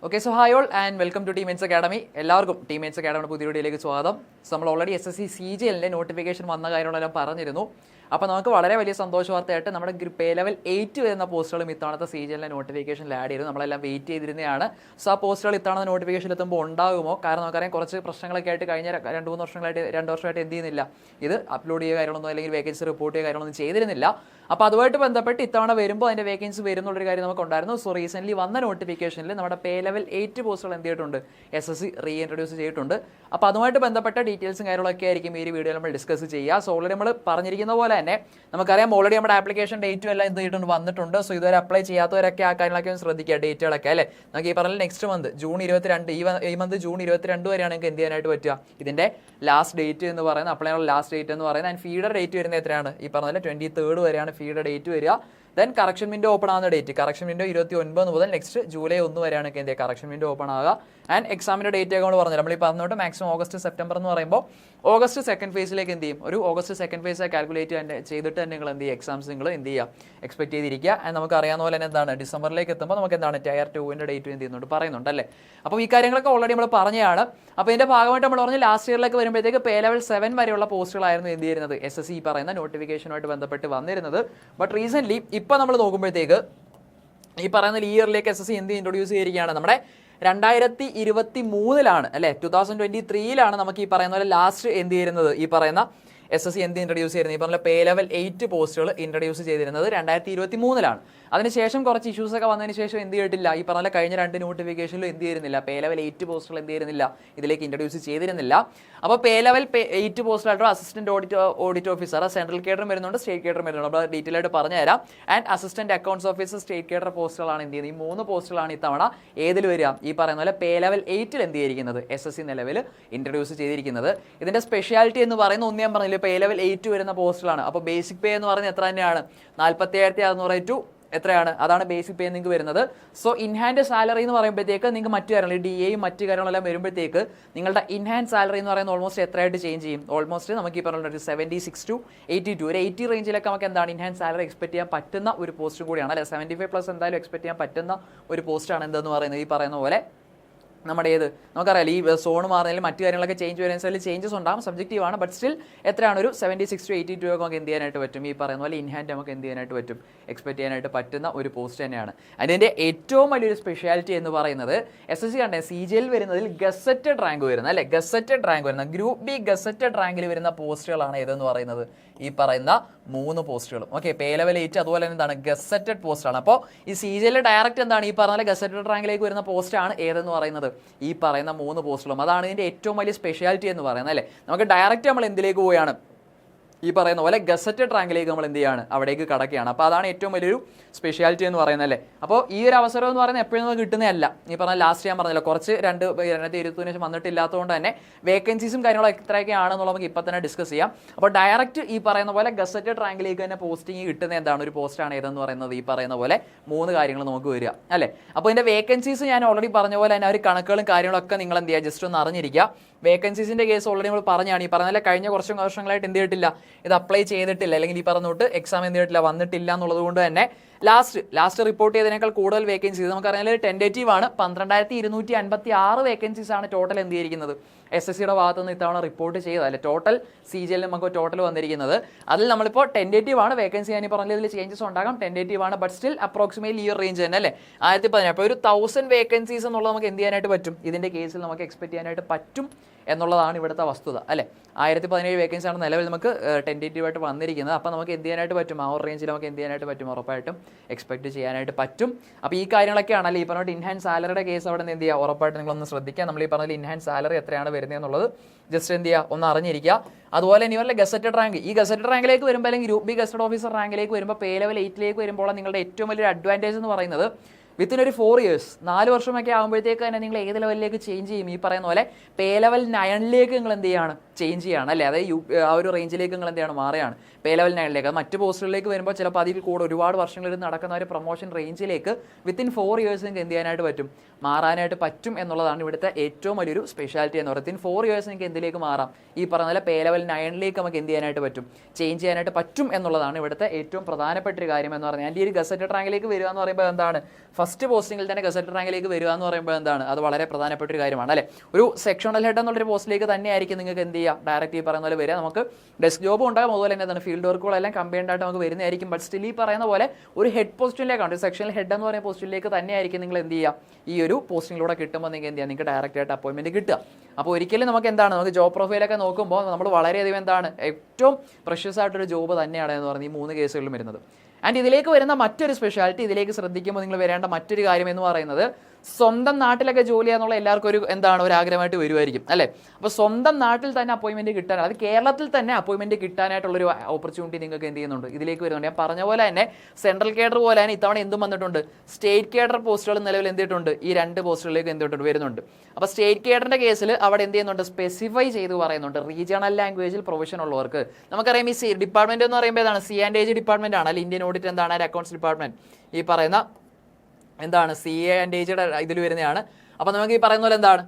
Okay, so hi all and welcome to Teammates Academy. എല്ലാവർക്കും Teammates Academy പുതിയ വീഡിയോയിലേക്ക് സ്വാഗതം. സോ നമ്മൾ ഓൾറെഡി SSC CGL-ന്റെ നോട്ടിഫിക്കേഷൻ വന്ന കാര്യങ്ങളെല്ലാം പറഞ്ഞിരുന്നു. അപ്പോൾ നമുക്ക് വളരെ വലിയ സന്തോഷ വാർത്തയായിട്ട് നമ്മുടെ പേ ലെവൽ 8 വരുന്ന പോസ്റ്റുകളും ഇത്തവണത്തെ CGL-ന്റെ നോട്ടിഫിക്കേഷനിൽ ആഡ് ചെയ്തു. നമ്മളെല്ലാം വെയിറ്റ് ചെയ്തിരുന്നതാണ്. സോ ആ പോസ്റ്റുകൾ ഇത്തവണ നോട്ടിഫിക്കേഷൻ എത്തുമ്പോൾ ഉണ്ടാകുമോ? കാരണം നമുക്കറിയാം കുറച്ച് പ്രശ്നങ്ങളൊക്കെ ആയിട്ട് കഴിഞ്ഞ 2-3 വർഷങ്ങളായിട്ട് 2 വർഷമായിട്ട് എന്ത് ചെയ്യുന്നില്ല, ഇത് അപ്ലോഡ് ചെയ്യുക കാര്യങ്ങളൊന്നും അല്ലെങ്കിൽ വേക്കൻസി റിപ്പോർട്ട് ചെയ്യുക കാര്യങ്ങളൊന്നും ചെയ്തിരുന്നില്ല. അപ്പോൾ അതുമായിട്ട് ബന്ധപ്പെട്ട് ഇത്തവണ വരുമ്പോൾ അതിൻ്റെ വേക്കൻസി വരുന്നുള്ളൊരു കാര്യം നമുക്കുണ്ടായിരുന്നു. സോ റീസെൻ്റ്ലി വന്ന നോട്ടിഫിക്കേഷനിൽ നമ്മുടെ പേ ലെവൽ 8 പോസ്റ്റുകൾ എന്ത് ചെയ്തിട്ടുണ്ട്, SSC റീഇൻട്രൊഡ്യൂസ് ചെയ്തിട്ടുണ്ട്. അപ്പോൾ അതുമായിട്ട് ബന്ധപ്പെട്ട ഡീറ്റെയിൽസും കാര്യങ്ങളൊക്കെ ആയിരിക്കും ഈ വീഡിയോയിൽ നമ്മൾ ഡിസ്കസ് ചെയ്യുക. സോ ഓൾറെഡി നമ്മൾ പറഞ്ഞിരിക്കുന്ന പോലെ തന്നെ നമുക്കറിയാം ഓൾറെഡി നമ്മുടെ ആപ്ലിക്കേഷൻ ഡേറ്റും എല്ലാം എന്ത് ചെയ്തിട്ടുണ്ട് വന്നിട്ടുണ്ട്. സോ ഇതുവരെ അപ്ലൈ ചെയ്യാത്തവരൊക്കെ ആ കാര്യങ്ങളൊക്കെ ഒന്ന് ശ്രദ്ധിക്കുക, ഡേറ്റുകളൊക്കെ അല്ലേ. നമുക്ക് ഈ പറഞ്ഞാൽ നെക്സ്റ്റ് മന്ത് ജൂൺ 22 ഈ മന്ത് ജൂൺ 22 വരെയാണ് നിങ്ങൾക്ക് എന്ത് ചെയ്യാനായിട്ട് പറ്റുക. ഇതിൻ്റെ ലാസ്റ്റ് ഡേറ്റ് എന്ന് പറയുന്നത്, അപ്ലൈ ചെയ്യാനുള്ള ലാസ്റ്റ് ഡേറ്റ് എന്ന് പറയുന്നത്. ആൻഡ് ഫീഡർ ഡേറ്റ് വരുന്നത് എത്രയാണ്? ഈ പറഞ്ഞ 23rd വരെയാണ് ഫീഡർ ഡേറ്റ് വരിക. ദെൻ കറക്ഷൻ വിൻഡോ ഓപ്പൺ ആവുന്ന ഡേറ്റ്, കറക്ഷൻ വിൻഡോ 29 മുതൽ നെക്സ്റ്റ് ജൂലൈ 1 വരെയാണ് എന്ത് ചെയ്യുക കറക്ഷൻ വിൻഡോ ഓപ്പൺ ആവുക. ആൻഡ് എക്സാമിൻ്റെ ഡേറ്റ് ഒക്കെ നമ്മൾ പറഞ്ഞു, നമ്മൾ ഈ പറഞ്ഞോട്ട് മാക്സിമം ഓഗസ്റ്റ് സെപ്റ്റംബർ എന്ന് പറയുമ്പോൾ ഓഗസ്റ്റ് സെക്കൻഡ് ഫേസിലേക്ക് എന്ത് ചെയ്യും, ഒരു ഓഗസ്റ്റ് സെക്കൻഡ് ഫേസ് കാൽക്കുലേറ്റ് ചെയ്തിട്ട് തന്നെ നിങ്ങൾ എന്ത് ചെയ്യുക, എക്സാംസ് നിങ്ങൾ എന്ത് ചെയ്യുക എക്സ്പെക്ട് ചെയ്തിരിക്കുക. ആൻഡ് നമുക്ക് അറിയാവുന്ന പോലെ തന്നെ എന്താണ് ഡിസംബറിലേക്ക് എത്തുമ്പോൾ നമുക്ക് എന്താണ് ടയർ 2ൻ്റെ ഡേറ്റ് എന്ത് ചെയ്യുന്നുണ്ട് പറയുന്നുണ്ട് അല്ലേ. അപ്പോൾ ഈ കാര്യങ്ങളൊക്കെ ഓൾറെഡി നമ്മൾ പറഞ്ഞതാണ്. അപ്പോൾ ഇതിൻ്റെ ഭാഗമായിട്ട് നമ്മൾ പറഞ്ഞ് ലാസ്റ്റ് ഇയറിലേക്ക് വരുമ്പോഴത്തേക്ക് പേ ലെവൽ 7 വരെയുള്ള പോസ്റ്റുകളായിരുന്നു എന്ത് ചെയ്യുന്നത് SSC പറയുന്ന നോട്ടിഫിക്കേഷനുമായിട്ട് ബന്ധപ്പെട്ട് വന്നിരുന്നത്. ബട്ട് റീസെൻ്റ്ലി ഇപ്പോൾ നമ്മൾ നോക്കുമ്പോഴത്തേക്ക് ഈ പറയുന്ന ഈ ഇയറിലേക്ക് SSC എന്ത് ഇൻട്രൊഡ്യൂസ് ചെയ്തിരിക്കുകയാണ്, നമ്മുടെ 2023 അല്ലേ, 2023 നമുക്ക് ഈ പറയുന്ന പോലെ ലാസ്റ്റ് എന്ത് ചെയ്യുന്നത്, ഈ പറയുന്ന SSC എന്ത് ഇൻട്രൊഡ്യൂസ് ചെയ്യുന്നത്, ഈ പറഞ്ഞ പേ ലെവൽ 8 പോസ്റ്റുകൾ ഇൻട്രൊഡ്യൂസ് ചെയ്തിരുന്നത് 2023 അതിനുശേഷം കുറച്ച് ഇഷ്യൂസ് ഒക്കെ വന്നതിന് ശേഷം എന്ത് ചെയ്തിട്ടില്ല, ഈ പറഞ്ഞ കഴിഞ്ഞ 2 നോട്ടിഫിക്കേഷനിലും എന്ത് ചെയ്യുന്നില്ല, പേ ലെവൽ 8 പോസ്റ്റുകൾ എന്ത് ചെയ്യുന്നില്ല ഇതിലേക്ക് ഇൻട്രൊഡ്യൂസ് ചെയ്തിരുന്നില്ല. അപ്പോൾ പേ ലെവൽ 8 പോസ്റ്റിലായിട്ട് അസിസ്റ്റന്റ് ഓഡിറ്റ് ഓഫീസർ സെൻട്രൽ കേഡറും വരുന്നുണ്ട്, സ്റ്റേറ്റ് കേഡറും വരുന്നുണ്ട്. അപ്പോൾ ഡീറ്റെയിൽ ആയിട്ട് പറഞ്ഞു തരാം. And assistant accounts officer, state cadre പോസ്റ്റുകളാണ് എന്ത് ചെയ്യുന്നത്, ഈ 3 പോസ്റ്റുകളാണ് ഇത്തവണ ഏതിൽ വരിക, ഈ പറയുന്ന പോലെ പേ ലെവൽ 8 എന്ത് ചെയ്തിരിക്കുന്നത് SSC നിലവിൽ ഇൻട്രൊഡ്യൂസ് ചെയ്തിരിക്കുന്നത്. ഇതിന്റെ സ്പെഷ്യാലിറ്റി എന്ന് പറയുന്ന ഒന്ന് ഞാൻ പറഞ്ഞില്ല, പേ ലെവൽ 8 വരുന്ന പോസ്റ്റുകളാണ്. അപ്പോൾ ബേസിക് പേ എന്ന് പറയുന്നത് എത്ര തന്നെയാണ്, 47,600 ടു എത്രയാണ്, അതാണ് ബേസിക് പേ നിങ്ങൾക്ക് വരുന്നത്. സോ ഇൻഹാൻഡ് സാലറി എന്ന് പറയുമ്പോഴത്തേക്ക് നിങ്ങൾക്ക് മറ്റു കാര്യങ്ങൾ DAയും മറ്റു കാര്യങ്ങളെല്ലാം വരുമ്പോഴത്തേക്ക് നിങ്ങളുടെ ഇൻഹാൻഡ് സാലറി എന്ന് പറയുന്നത് ഓൾമോസ്റ്റ് എത്രയായിട്ട് ചേഞ്ച് ചെയ്യും, ഓൾമോസ്റ്റ് നമുക്ക് ഈ പറഞ്ഞ 76 to 82 ഒരു 80 റേഞ്ചിലൊക്കെ നമുക്ക് എന്താണ് ഇൻഹാൻഡ് സാലറി എക്സ്പെക്ട് ചെയ്യാൻ പറ്റുന്ന ഒരു പോസ്റ്റ് കൂടിയാണ് അല്ലെ. 75+ എന്തായാലും എക്സ്പെക്ട് ചെയ്യാൻ പറ്റുന്ന ഒരു പോസ്റ്റാണ് എന്തെന്ന് പറയുന്നത്, ഈ പറയുന്ന പോലെ നമ്മുടെ ഏത് നമുക്കറിയാം ഈ സോൺ മാറുന്നതിൽ മറ്റു കാര്യങ്ങളൊക്കെ ചേഞ്ച് വരുന്നതിൽ ചേഞ്ചസ് ഉണ്ടാകും, സബ്ജക്റ്റീവ് ആണ്. ബട്ട് സ്റ്റിൽ എത്രയാണ്, ഒരു 76 to 82 ഒക്കെ നമുക്ക് എന്ത് ചെയ്യാനായിട്ട് പറ്റും, ഈ പറയുന്ന പോലെ ഇൻഹാൻഡ് നമുക്ക് എന്ത് ചെയ്യാനായിട്ട് പറ്റും, എക്സ്പെക്ട് ചെയ്യാനായിട്ട് പറ്റുന്ന ഒരു പോസ്റ്റ് തന്നെയാണ്. അതിൻ്റെ ഏറ്റവും വലിയൊരു സ്പെഷ്യാലിറ്റി എന്ന് പറയുന്നത് SSC കണ്ടേ CGL വരുന്നതിൽ ഗസറ്റഡ് റാങ്ക് വരുന്നത് അല്ലെ, ഗസറ്റഡ് റാങ്ക് വരുന്ന ഗ്രൂപ്പ് ബി ഗസറ്റഡ് റാങ്കിൽ വരുന്ന പോസ്റ്റുകളാണ് ഏതെന്ന് പറയുന്നത്, ഈ പറയുന്ന 3 പോസ്റ്റുകളും. ഓക്കെ, പേ ലെവൽ 8 അതുപോലെ തന്നെ എന്താണ് ഗസറ്റഡ് പോസ്റ്റാണ്. അപ്പോൾ ഈ CGL ഡയറക്റ്റ് എന്താണ് ഈ പറഞ്ഞ ഗസറ്റഡ് റാങ്കിലേക്ക് വരുന്ന പോസ്റ്റാണ് ഏതെന്ന് പറയുന്നത്, ഈ പറയുന്ന 3 പോസ്റ്റുകളും. അതാണ് ഇതിൻ്റെ ഏറ്റവും വലിയ സ്പെഷ്യാലിറ്റി എന്ന് പറയുന്നത് അല്ലേ. നമുക്ക് ഡയറക്റ്റ് നമ്മൾ എന്തിലേക്ക് പോവുകയാണ്, ഈ പറയുന്ന പോലെ ഗസറ്റഡ് റാങ്കിലേക്ക് നമ്മൾ എന്ത് ചെയ്യാണ്, അവിടേക്ക് കടക്കുകയാണ്. അപ്പോൾ അതാണ് ഏറ്റവും വലിയൊരു സ്പെഷ്യാലിറ്റി എന്ന് പറയുന്നത് അല്ലേ. അപ്പോൾ ഈ ഒരു അവസരം എന്ന് പറയുന്നത് എപ്പോഴും നമുക്ക് കിട്ടുന്നതല്ല. ഈ പറഞ്ഞ ലാസ്റ്റ് ഞാൻ പറഞ്ഞല്ലോ, കുറച്ച് 2020 ശേഷം വന്നിട്ടില്ലാത്തതുകൊണ്ട് തന്നെ വേക്കൻസീസും കാര്യങ്ങളും എത്രയൊക്കെ ആണെന്നുള്ളത് നമുക്ക് ഇപ്പോൾ തന്നെ ഡിസ്കസ് ചെയ്യാം. അപ്പോൾ ഡയറക്റ്റ് ഈ പറയുന്ന പോലെ ഗസറ്റഡ് റാങ്കിലേക്ക് തന്നെ പോസ്റ്റിംഗ് കിട്ടുന്ന എന്താണ് ഒരു പോസ്റ്റാണ് ഏതെന്ന് പറയുന്നത്, ഈ പറയുന്ന പോലെ 3 കാര്യങ്ങൾ നമുക്ക് വരിക അല്ലേ. അപ്പോൾ ഇതിൻ്റെ വേക്കൻസീസ് ഞാൻ ഓൾറെഡി പറഞ്ഞ പോലെ തന്നെ ഒരു കണക്കുകളും കാര്യങ്ങളൊക്കെ നിങ്ങൾ എന്ത് ചെയ്യുക, ജസ്റ്റ് ഒന്ന് അറിഞ്ഞിരിക്കുക. വേക്കൻസീസിൻ്റെ കേസ് ഓൾറെഡി നമ്മൾ പറഞ്ഞാണ്, ഈ പറഞ്ഞ കഴിഞ്ഞ കുറച്ച് വർഷങ്ങളായിട്ട് എന്ത് ചെയ്തിട്ടില്ല, ഇത് അപ്ലൈ ചെയ്തിട്ടില്ല അല്ലെങ്കിൽ ഈ പറഞ്ഞോട്ട് എക്സാം എന്ത് ചെയ്തിട്ടില്ല, വന്നിട്ടില്ല എന്നുള്ളത് കൊണ്ട് തന്നെ ലാസ്റ്റ് റിപ്പോർട്ട് ചെയ്തതിനേക്കാൾ കൂടുതൽ വേക്കൻസീസ് നമുക്കറിയാം ടെൻഡേറ്റീവ് ആണ്. 12,256 വേക്കൻസീസ് ആണ് ടോട്ടൽ എന്ത് ചെയ്തിരിക്കുന്നത് SSCയുടെ ഭാഗത്ത് നിന്ന് ഇത്തവണ റിപ്പോർട്ട് ചെയ്തത് അല്ലെ. ടോട്ടൽ CGL നമുക്ക് ടോട്ടൽ വന്നിരിക്കുന്നത് അതിൽ നമ്മളിപ്പോൾ ടെൻഡേറ്റീവ് ആണ്, വേക്കൻസി ഞാൻ പറഞ്ഞതിൽ ചേഞ്ചസ് ഉണ്ടാകാം, ടെൻഡേറ്റീവ് ആണ്. ബട്ട് സ്റ്റിൽ അപ്രോക്സിമേറ്റ്ലി ഈ റേഞ്ച് തന്നെ അല്ലേ, 1017. അപ്പോൾ ഒരു 1000 വേക്കൻസീസ് എന്നുള്ളത് നമുക്ക് എന്ത് ചെയ്യാനായിട്ട് പറ്റും, ഇതിൻ്റെ കേസിൽ നമുക്ക് എക്സ്പെക്ട് ചെയ്യാനായിട്ട് പറ്റും എന്നുള്ളതാണ് ഇവിടുത്തെ വസ്തുത അല്ലേ. 1017 വേക്കൻസിയാണ് നിലവിൽ നമുക്ക് ടെൻഡേറ്റീവായിട്ട് വന്നിരിക്കുന്നത്. അപ്പോൾ നമുക്ക് എന്ത് ചെയ്യാനായിട്ട് പറ്റും, ആ ഒരു റേഞ്ചിൽ നമുക്ക് എന്ത് ചെയ്യാനായിട്ട് പറ്റും, ഉറപ്പായിട്ടും എക്സ്പെക്ട് ചെയ്യാനായിട്ട് പറ്റും. അപ്പോൾ ഈ കാര്യങ്ങളൊക്കെയാണ് അല്ലേ. ഈ പറഞ്ഞ ഇൻഹാൻഡ് സാലറിയുടെ കേസ് അവിടെ നിന്ന് എന്ത് ചെയ്യുക, ഉറപ്പായിട്ട് നിങ്ങളൊന്ന് ശ്രദ്ധിക്കുക. നമ്മൾ ഈ പറഞ്ഞ ഇൻഹാൻഡ് സാലറി എത്രയാണ് വരുന്നതെന്നുള്ളത് ജസ്റ്റ് എന്ത് ചെയ്യുക, ഒന്ന് അറിഞ്ഞിരിക്കുക. അതുപോലെ തന്നെ ഇവരുടെ ഗസറ്റഡ് റാങ്ക്, ഈ ഗസറ്റഡ് റാങ്കിലേക്ക് വരുമ്പോൾ അല്ലെങ്കിൽ ഗ്രൂപ്പ് ബി ഗസറ്റഡ് ഓഫീസർ റാങ്കിലേക്ക് വരുമ്പോൾ പേ ലെവൽ 8 വരുമ്പോൾ നിങ്ങളുടെ ഏറ്റവും വലിയൊരു അഡ്വാൻറ്റേജ് എന്ന് പറയുന്നത് വിത്തിൻ ഒരു 4 years 4 വർഷമൊക്കെ ആകുമ്പോഴത്തേക്ക് തന്നെ നിങ്ങൾ ഏത് ലെവലിലേക്ക് ചേഞ്ച് ചെയ്യും, ഈ പറയുന്ന പോലെ പേ ലെവൽ 9 നിങ്ങൾ എന്ത് ചെയ്യാണ്, ചേഞ്ച് ചെയ്യാണ് അല്ലേ. അതായത് ആ ഒരു റേഞ്ചിലേക്ക് നിങ്ങൾ എന്ത് ചെയ്യാണ്, മാറുകയാണ് പേ ലെവൽ 9. അത് മറ്റ് പോസ്റ്റുകളിലേക്ക് വരുമ്പോൾ ചിലപ്പോൾ അതിൽ കൂടെ ഒരുപാട് വർഷങ്ങളിൽ നടക്കുന്ന ഒരു പ്രൊമോഷൻ റേഞ്ചിലേക്ക് വിത്തിൻ 4 years നിങ്ങൾക്ക് എന്ത് ചെയ്യാനായിട്ട് പറ്റും, മാറാനായിട്ട് പറ്റും എന്നുള്ളതാണ് ഇവിടുത്തെ ഏറ്റവും വലിയൊരു സ്പെഷ്യാലിറ്റി എന്ന് പറയുന്നത്. വിത്തിൻ 4 years നിങ്ങൾക്ക് എന്തിലേക്ക് മാറാം, ഈ പറഞ്ഞ പോലെ പേ ലെവൽ 9 നമുക്ക് എന്ത് ചെയ്യാനായിട്ട് പറ്റും, ചേഞ്ച് ചെയ്യാനായിട്ട് പറ്റും എന്നുള്ളതാണ് ഇവിടുത്തെ ഏറ്റവും പ്രധാനപ്പെട്ട ഒരു കാര്യം എന്ന് പറഞ്ഞാൽ. ഈ ഒരു ഗസറ്റഡ് റാങ്കിലേക്ക് വരിക എന്ന് പറയുമ്പോൾ എന്താണ്, ഫസ്റ്റ് പോസ്റ്റിംഗിൽ തന്നെ ഗസറ്റഡ് റാങ്കിലേക്ക് വരിക എന്ന് പറയുമ്പോൾ എന്താണ്, അത് വളരെ പ്രധാനപ്പെട്ട ഒരു കാര്യമാണ് അല്ലേ. ഒരു സെക്ഷണൽ ഹെഡ് എന്നുള്ളൊരു പോസ്റ്റിലേക്ക് തന്നെ ആയിരിക്കും നിങ്ങൾക്ക് എന്ത് ചെയ്യുക, ഡയറക്റ്റ് ഈ പറയുന്ന പോലെ വരിക. നമുക്ക് ഡെസ്ക് ജോബും ഉണ്ടാകും, അതുപോലെ തന്നെ എന്താണ് ഫീൽഡ് വർക്കുകളെല്ലാം കമ്പൈൻഡ് ആയിട്ട് നമുക്ക് വരുന്നതായിരിക്കും. ബട്ട് സ്റ്റിൽ ഈ പറയുന്ന പോലെ ഒരു ഹെഡ് പോസ്റ്റിലേക്കാണ്, ഒരു സെക്ഷണൽ ഹെഡ് എന്ന് പറയുന്ന പോസ്റ്റിലേക്ക് തന്നെ ആയിരിക്കും നിങ്ങൾ എന്ത് ചെയ്യുക, ഈ ഒരു പോസ്റ്റിങ്ങിലൂടെ കിട്ടുമ്പോൾ നിങ്ങൾക്ക് എന്ത് ചെയ്യുക, നിങ്ങൾക്ക് ഡയറക്റ്റ് ആയിട്ട് അപ്പോയിൻമെന്റ് കിട്ടുക. അപ്പോൾ ഒരിക്കലും നമുക്ക് എന്താണ്, നമുക്ക് ജോബ് പ്രൊഫൈലൊക്കെ നോക്കുമ്പോൾ നമ്മൾ വളരെയധികം എന്താണ് ഏറ്റവും പ്രഷ്യസ് ആയിട്ടൊരു ജോബ് തന്നെയാണ് എന്ന് പറഞ്ഞ് ഈ 3 കേസുകളിലും വരുന്നത്. ആൻഡ് ഇതിലേക്ക് വരുന്ന മറ്റൊരു സ്പെഷ്യാലിറ്റി, ഇതിലേക്ക് ശ്രദ്ധിക്കുമ്പോൾ നിങ്ങൾ വരേണ്ട മറ്റൊരു കാര്യം എന്ന് പറയുന്നത്, സ്വന്തം നാട്ടിലൊക്കെ ജോലി ചെയ്യാന്നുള്ള എല്ലാവർക്കും ഒരു എന്താണ് ഒരു ആഗ്രഹമായിട്ട് വരുമായിരിക്കും അല്ലേ. അപ്പോൾ സ്വന്തം നാട്ടിൽ തന്നെ അപ്പോയിൻമെന്റ് കിട്ടാൻ, അത് കേരളത്തിൽ തന്നെ അപ്പോയിൻമെന്റ് കിട്ടാനായിട്ടുള്ളൊരു ഓപ്പർച്യൂണിറ്റി നിങ്ങൾക്ക് എന്ത് ചെയ്യുന്നുണ്ട്, ഇതിലേക്ക് വരുന്നുണ്ട്. ഞാൻ പറഞ്ഞ പോലെ തന്നെ സെൻട്രൽ കേഡർ പോലെ തന്നെ ഇത്തവണ എന്തും വന്നിട്ടുണ്ട്, സ്റ്റേറ്റ് കേഡർ പോസ്റ്റുകൾ നിലവിൽ എന്ത് ചെയ്തിട്ടുണ്ട്, ഈ 2 പോസ്റ്റുകളിലേക്ക് എന്ത് ചെയ്തിട്ടുണ്ട് വരുന്നുണ്ട്. അപ്പോൾ സ്റ്റേറ്റ് കേഡറിന്റെ കേസിൽ അവിടെ എന്ത് ചെയ്യുന്നുണ്ട്, സ്പെസിഫൈ ചെയ്ത് പറയുന്നുണ്ട് റീജിയണൽ ലാംഗ്വേജിൽ പ്രൊഫഷൻ ഉള്ളവർക്ക്. നമുക്കറിയാം ഈ ഡിപ്പാർട്ട്മെന്റ് എന്ന് പറയുമ്പോൾ ഏതാണ്, C&AG ഡിപ്പാർട്ട്മെന്റ് ആണ്, അല്ലെ ഇന്ത്യൻ ഓഡിറ്റ് എന്താണ്, അക്കൗണ്ട്സ് ഡിപ്പാർട്ട്മെന്റ് ഈ പറയുന്ന എന്താണ് CA&AGയുടെ ഇതിൽ വരുന്നതാണ്. അപ്പോൾ നമുക്ക് ഈ പറയുന്ന പോലെ എന്താണ്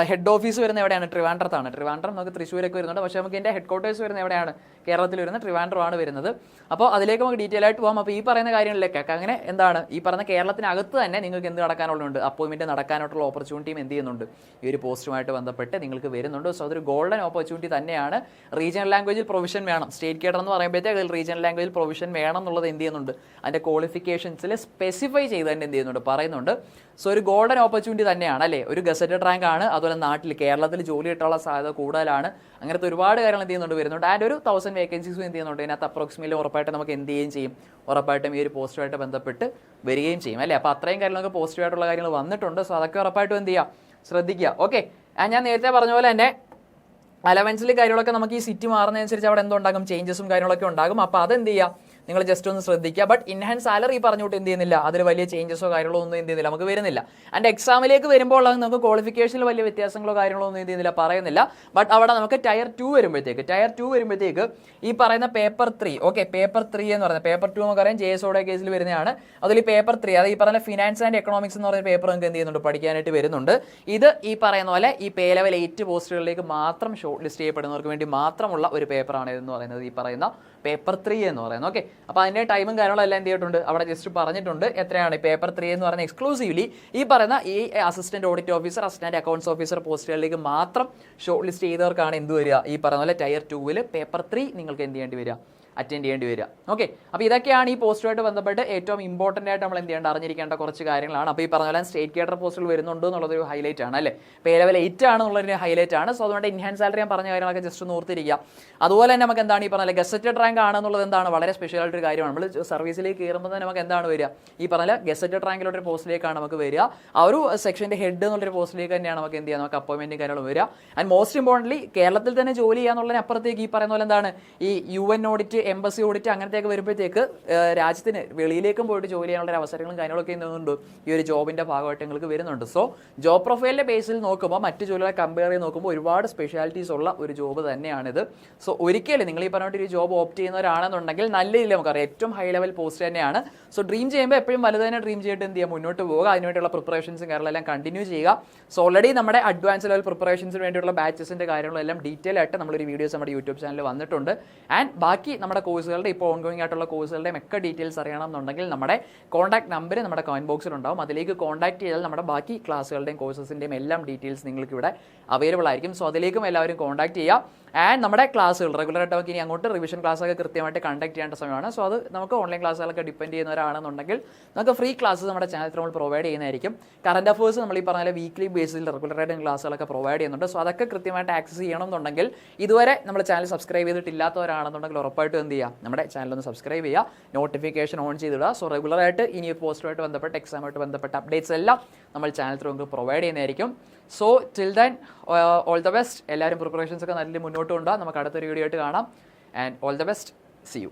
ഹെഡ് ഓഫീസ് വരുന്നത് എവിടെയാണ്, ട്രിവാൻഡ്രത്താണ്. ട്രിവാൻഡ്രം നമുക്ക് തൃശ്ശൂരൊക്കെ വരുന്നുണ്ട്, പക്ഷേ നമുക്ക് ഇതിൻ്റെ ഹെഡ് ക്വാർട്ടേഴ്സ് വരുന്നത് എവിടെയാണ്, കേരളത്തിൽ വരുന്ന ട്രിവാൻഡ്രമാണ് വരുന്നത്. അപ്പോൾ അതിലേക്ക് നമുക്ക് ഡീറ്റെയിൽ ആയിട്ട് പോകാം. അപ്പോൾ ഈ പറയുന്ന കാര്യങ്ങളിലേക്കൊക്കെ അങ്ങനെ എന്താണ് ഈ പറയുന്ന കേരളത്തിനകത്ത് തന്നെ നിങ്ങൾക്ക് എന്ത് നടക്കാനുള്ളതുണ്ട്, അപ്പോയിൻമെൻറ്റ് നടക്കാനായിട്ടുള്ള ഓപ്പർച്യൂണിറ്റിയും എന്ത് ചെയ്യുന്നുണ്ട്, ഈ ഒരു പോസ്റ്റുമായിട്ട് ബന്ധപ്പെട്ട് നിങ്ങൾക്ക് വരുന്നുണ്ട്. സോ അതൊരു ഗോൾഡൻ ഓപ്പർച്യൂണിറ്റി തന്നെയാണ്. റീജിയണൽ ലാംഗ്വേജിൽ പ്രൊവിഷൻ വേണം, സ്റ്റേറ്റ് കേഡർ എന്ന് പറയുമ്പോഴത്തേക്ക് അതിൽ റീജിയണൽ ലാംഗ്വേജിൽ പ്രൊവിഷൻ വേണം എന്നുള്ളത് എന്ത് ചെയ്യുന്നുണ്ട്, അതിൻ്റെ ക്വാളിഫിക്കേഷൻസിൽ സ്പെസിഫൈ ചെയ്ത് തന്നെ എന്ത് ചെയ്യുന്നുണ്ട്, പറയുന്നുണ്ട്. സോ ഒരു ഗോൾഡൻ ഓപ്പർച്യൂണിറ്റി തന്നെയാണ് അല്ലേ. ഒരു ഗസറ്റഡ് റാങ്ക് ആണ്, അതുപോലെ നാട്ടിൽ കേരളത്തിൽ ജോലി കിട്ടാനുള്ള സാധ്യത കൂടുതലാണ്. അങ്ങനത്തെ ഒരുപാട് കാര്യങ്ങൾ എന്ത് ചെയ്യുന്നുണ്ട് വരുന്നുണ്ട്. ആൻഡ് ഒരു 1000 വേക്കൻസീസും എന്ത് ചെയ്യുന്നുണ്ട്, ഇതിനകത്ത് അപ്രോക്സിമേറ്റ്ലി ഉറപ്പായിട്ട് നമുക്ക് എന്ത് ചെയ്യുകയും ചെയ്യും, ഉറപ്പായിട്ടും ഈ ഒരു പോസ്റ്റുമായിട്ട് ബന്ധപ്പെട്ട് വരികയും ചെയ്യും അല്ലേ. അപ്പോൾ അത്രയും കാര്യങ്ങൾ നമുക്ക് പോസിറ്റീവായിട്ടുള്ള കാര്യങ്ങൾ വന്നിട്ടുണ്ട്. സോ അതൊക്കെ ഉറപ്പായിട്ടും എന്ത് ചെയ്യുക, ശ്രദ്ധിക്കുക. ഓക്കെ, ഞാൻ നേരത്തെ പറഞ്ഞ പോലെ തന്നെ അലവൻസിൽ കാര്യങ്ങളൊക്കെ നമുക്ക് ഈ സിറ്റി മാറുന്നതനുസരിച്ച് അവിടെ എന്തുണ്ടാകും, ചേഞ്ചസും കാര്യങ്ങളൊക്കെ ഉണ്ടാകും. അപ്പോൾ അതെന്ത് ചെയ്യുക, നിങ്ങൾ ജസ്റ്റ് ഒന്ന് ശ്രദ്ധിക്കുക. ബട്ട് ഇൻഹാൻസ് സാലറി പറഞ്ഞുകൊണ്ട് എന്ത് ചെയ്യുന്നില്ല, അതിൽ വലിയ ചേഞ്ചസോ കാര്യങ്ങളോ ഒന്നും എന്ത് ചെയ്യുന്നില്ല, നമുക്ക് വരുന്നില്ല. ആൻഡ് എക്സാമിലേക്ക് വരുമ്പോൾ അത് നമുക്ക് ക്വാളിഫിക്കേഷനിൽ വലിയ വ്യത്യാസങ്ങളോ കാര്യങ്ങളോ ഒന്നും എന്ത് ചെയ്യുന്നില്ല, പറയുന്നില്ല. ബട്ട് അവിടെ നമുക്ക് ടയർ 2 വരുമ്പോഴത്തേക്ക് ഈ പറയുന്ന പേപ്പർ 3, ഓക്കെ പേപ്പർ 3 എന്ന് പറയുന്നത്, പേപ്പർ 2 നമുക്കറിയാം JSOയുടെ കേസിൽ വരുന്നതാണ്. അതിൽ ഈ പേപ്പർ 3, അത് ഈ പറയുന്ന ഫിനാൻസ് ആൻഡ് എക്കണോമിക്സ് എന്ന് പറയുന്ന പേപ്പർ നമുക്ക് എന്ത് ചെയ്യുന്നുണ്ട്, പഠിക്കാനായിട്ട് വരുന്നുണ്ട്. ഇത് ഈ പറയുന്ന പോലെ ഈ പേ ലെവൽ 8 പോസ്റ്റുകളിലേക്ക് മാത്രം ഷോർട്ട് ലിസ്റ്റ് ചെയ്യപ്പെടുന്നവർക്ക് വേണ്ടി മാത്രമുള്ള ഒരു പേപ്പറാണ് ഇതെന്ന് പറയുന്നത്, ഈ പറയുന്ന പേപ്പർ 3 എന്ന് പറയുന്നത്. ഓക്കെ, അപ്പോൾ അതിൻ്റെ ടൈമും കാര്യങ്ങളും എല്ലാം എന്ത് ചെയ്തിട്ടുണ്ട്, അവിടെ ജസ്റ്റ് പറഞ്ഞിട്ടുണ്ട് എത്രയാണ്. പേപ്പർ 3 എന്ന് പറയുന്നത് എക്സ്ക്ലൂസീവ്ലി ഈ പറയുന്ന ഈ assistant audit officer, assistant accounts officer പോസ്റ്റുകളിലേക്ക് മാത്രം ഷോർട്ട് ലിസ്റ്റ് ചെയ്തവർക്കാണ് എന്ത് വരിക, ഈ പറയുന്ന പോലെ ടയർ 2 പേപ്പർ 3 നിങ്ങൾക്ക് എന്ത് ചെയ്യേണ്ടി വരിക, അറ്റൻഡ് ചെയ്യേണ്ടി വരിക. ഓക്കെ, അപ്പോൾ ഇതൊക്കെയാണ് ഈ പോസ്റ്റുമായിട്ട് ബന്ധപ്പെട്ട് ഏറ്റവും ഇമ്പോർട്ടൻ്റ് ആയിട്ട് നമ്മൾ എന്ത് ചെയ്യേണ്ട, അറിഞ്ഞിരിക്കേണ്ട കുറച്ച് കാര്യങ്ങളാണ്. അപ്പോൾ ഈ പറഞ്ഞ പോലെ സ്റ്റേറ്റ് കേഡർ പോസ്റ്റുകൾ വരുന്നുണ്ട് എന്നുള്ളതൊരു ഹൈലൈറ്റ് ആണ് അല്ലേ. പേ ലെവൽ 8 ആണെന്നുള്ളൊരു ഹൈലൈറ്റ് ആണ്. സോ അതുകൊണ്ട് ഇൻഹാൻസ് സാലറി ഞാൻ പറഞ്ഞ കാര്യങ്ങളൊക്കെ ജസ്റ്റ് ഒന്ന് ഓർത്തിരിക്കുക. അതുപോലെ തന്നെ നമുക്ക് എന്താണ് ഈ പറഞ്ഞ ഗസറ്റഡ് റാങ്ക് ആണെന്നുള്ളത് എന്താണ് വളരെ സ്പെഷ്യൽ ആയിട്ടൊരു കാര്യമാണ്. നമ്മൾ സർവീസിലേക്ക് കയറുമ്പോൾ തന്നെ നമുക്ക് എന്താണ് വരിക, ഈ പറഞ്ഞ ഗസറ്റഡ് റാങ്കിലോട്ടൊരു പോസ്റ്റിലേക്കാണ് നമുക്ക് വരിക. ആ ഒരു സെക്ഷൻ്റെ ഹെഡ് എന്നുള്ളൊരു പോസ്റ്റിലേക്ക് തന്നെയാണ് നമുക്ക് എന്ത് ചെയ്യുക, നമുക്ക് അപ്പോയിൻമെൻറ്റും കാര്യങ്ങളും വരിക. ആൻഡ് മോസ്റ്റ് ഇമ്പോർട്ടൻ്റ്ലി കേരളത്തിൽ തന്നെ ജോലി ചെയ്യാന്നുള്ളതിനപ്പുറത്തേക്ക് ഈ പറയുന്ന പോലെ എന്താണ് ഈ UN ഓഡിറ്റ്, എംബസി ഓഡിറ്റ് അങ്ങനത്തെയൊക്കെ വരുമ്പോഴത്തേക്ക് രാജ്യത്തിന് വെളിയിലേക്കും പോയിട്ട് ജോലി ചെയ്യാനുള്ള അവസരങ്ങളും കാര്യങ്ങളൊക്കെ എന്തുണ്ട്, ഈ ഒരു ജോബിൻ്റെ ഭാഗമായിട്ട് നിങ്ങൾക്ക് വരുന്നുണ്ട്. സോ ജോബ് പ്രൊഫൈലിൻ്റെ ബേസിൽ നോക്കുമ്പോൾ മറ്റ് ജോലികളെ കമ്പയർ ചെയ്ത് നോക്കുമ്പോൾ ഒരുപാട് സ്പെഷ്യാലിറ്റീസ് ഉള്ള ഒരു ജോബ് തന്നെയാണിത്. സോ ഒരിക്കലും നിങ്ങൾ ഈ പറഞ്ഞിട്ട് ഒരു ജോബ് ഓപ്റ്റ് ചെയ്യുന്നവരാണെന്നുണ്ടെങ്കിൽ നല്ല രീതിയിൽ നമുക്കറിയാം ഏറ്റവും ഹൈ ലെവൽ പോസ്റ്റ് തന്നെയാണ്. സോ ഡ്രീം ചെയ്യുമ്പോൾ എപ്പോഴും വലുത് തന്നെ ഡ്രീം ചെയ്തിട്ട് എന്ത് ചെയ്യുക, മുന്നോട്ട് പോകുക. അതിനുവേണ്ടിയുള്ള പ്രിപ്പറേഷൻസും കാര്യങ്ങളെല്ലാം കണ്ടിന്യൂ ചെയ്യുക. സോ ഓൾറെഡി നമ്മുടെ അഡ്വാൻസ് ലെവൽ പ്രിപ്പറേഷൻസിന് വേണ്ടിയുള്ള ബാച്ചസിൻ്റെ കാര്യങ്ങളെല്ലാം ഡീറ്റെയിൽ ആയിട്ട് നമ്മളൊരു വീഡിയോസ് നമ്മുടെ യൂട്യൂബ് ചാനലിൽ വന്നിട്ടുണ്ട്. ആൻഡ് ബാക്കി നമ്മുടെ കോഴ്സുകളുടെ ഇപ്പോൾ ഓൺഗോയിങ് ആയിട്ടുള്ള കോഴ്സുകളുടെയും ഒക്കെ ഡീറ്റെയിൽസ് അറിയണമെന്നുണ്ടെങ്കിൽ നമ്മുടെ കോൺടാക്ട് നമ്പർ നമ്മുടെ കമന്റ് ബോക്സിൽ ഉണ്ടാവും. അതിലേക്ക് കോൺടാക്ട് ചെയ്താൽ നമ്മുടെ ബാക്കി ക്ലാസ്സുകളുടെയും കോഴ്സസിൻ്റെയും എല്ലാം ഡീറ്റെയിൽസ് നിങ്ങൾക്ക് ഇവിടെ അവൈലബിൾ ആയിരിക്കും. സോ അതിലേക്കും എല്ലാവരും കോൺടാക്ട് ചെയ്യുക. ആൻഡ് നമ്മുടെ ക്ലാസ്സുകൾ റെഗുലറായിട്ട് നമുക്ക് ഇനി അങ്ങോട്ട് റിവിഷൻ ക്ലാസ്സൊക്കെ കൃത്യമായിട്ട് കണ്ടക്ട് ചെയ്യേണ്ട സമയമാണ്. സോ അത് നമുക്ക് ഓൺലൈൻ ക്ലാസ്സുകളൊക്കെ ഡിപ്പെൻഡ് ചെയ്യുന്നവരാണെന്നുണ്ടെങ്കിൽ നമുക്ക് ഫ്രീ ക്ലാസ്സസ് നമ്മുടെ ചാനലിൽ നമ്മൾ പ്രൊവൈഡ് ചെയ്യുന്നതായിരിക്കും. കറണ്ട് അഫേഴ്സ് നമ്മൾ ഈ പറഞ്ഞ വീക്ക്ലി ബേസിൽ റെഗുലറായിട്ട് ക്ലാസ്സുകളൊക്കെ പ്രൊവൈഡ് ചെയ്യുന്നുണ്ട്. സോ അതൊക്കെ കൃത്യമായിട്ട് ആക്സസ് ചെയ്യണമെന്നുണ്ടെങ്കിൽ ഇതുവരെ നമ്മുടെ ചാനൽ സബ്സ്ക്രൈബ് ചെയ്തിട്ടില്ലാത്തവരാണെന്നുണ്ടെങ്കിൽ ഉറപ്പായിട്ടും എന്ത് ചെയ്യുക, നമ്മുടെ ചാനലൊന്ന് സബ്സ്ക്രൈബ് ചെയ്യുക, നോട്ടിഫിക്കേഷൻ ഓൺ ചെയ്തിടുക. സോ റെഗുലറായിട്ട് ഇനി പോസ്റ്റുമായിട്ട് ബന്ധപ്പെട്ട എക്സാമായിട്ട് ബന്ധപ്പെട്ട അപ്ഡേറ്റ്സ് എല്ലാം നമ്മൾ ചാനൽ ത്രൂ നമുക്ക് പ്രൊവൈഡ് ചെയ്യുന്നതായിരിക്കും. So till then all the best. എല്ലാവരും പ്രിപ്പറേഷൻസ് ഒക്കെ നല്ല മുന്നോട്ട് കൊണ്ടുപോകാം. നമുക്ക് അടുത്തൊരു വീഡിയോ ആയിട്ട് കാണാം. And all the best. See U.